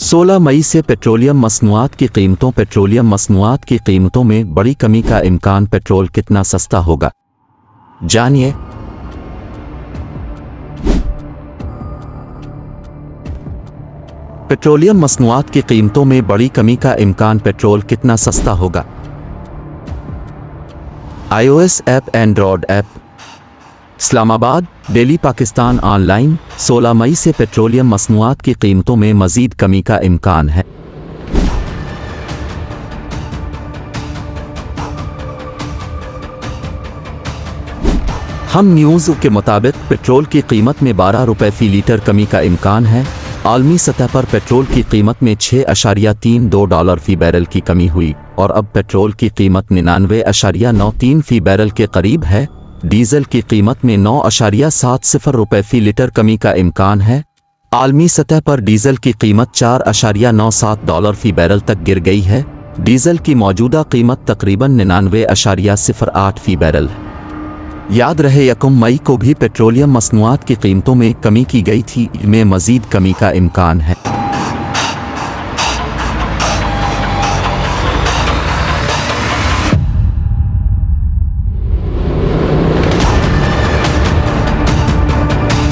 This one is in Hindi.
16 मई से पेट्रोलियम मसनूआत की कीमतों में बड़ी कमी का इम्कान। पेट्रोल कितना सस्ता होगा, जानिए। पेट्रोलियम मसनूआत की कीमतों में बड़ी कमी का इम्कान। पेट्रोल कितना सस्ता होगा। iOS app, Android app. Islamabad, daily Pakistan online. 16 मई से पेट्रोलियम मसनूआत की कीमतों में मजीद कमी का इम्कान है। हम न्यूज़ के मुताबिक पेट्रोल की कीमत में 12 रुपये फ़ी लीटर कमी का इम्कान है। आलमी सतह पर पेट्रोल की कीमत में $6.32 फ़ी बैरल की कमी हुई और अब पेट्रोल की कीमत 99.93 फ़ी बैरल के करीब है। डीजल की कीमत में 9.70 रुपये फ़ी लीटर कमी का इम्कान है। आलमी सतह पर डीजल की कीमत $4.97 फ़ी बैरल तक गिर गई है। डीजल की मौजूदा कीमत तकरीबन 99.08 फ़ी बैरल है। याद रहे 1 मई को भी पेट्रोलियम मसनूआत की कीमतों में कमी की गई थी, इनमें मजीद कमी का इम्कान है।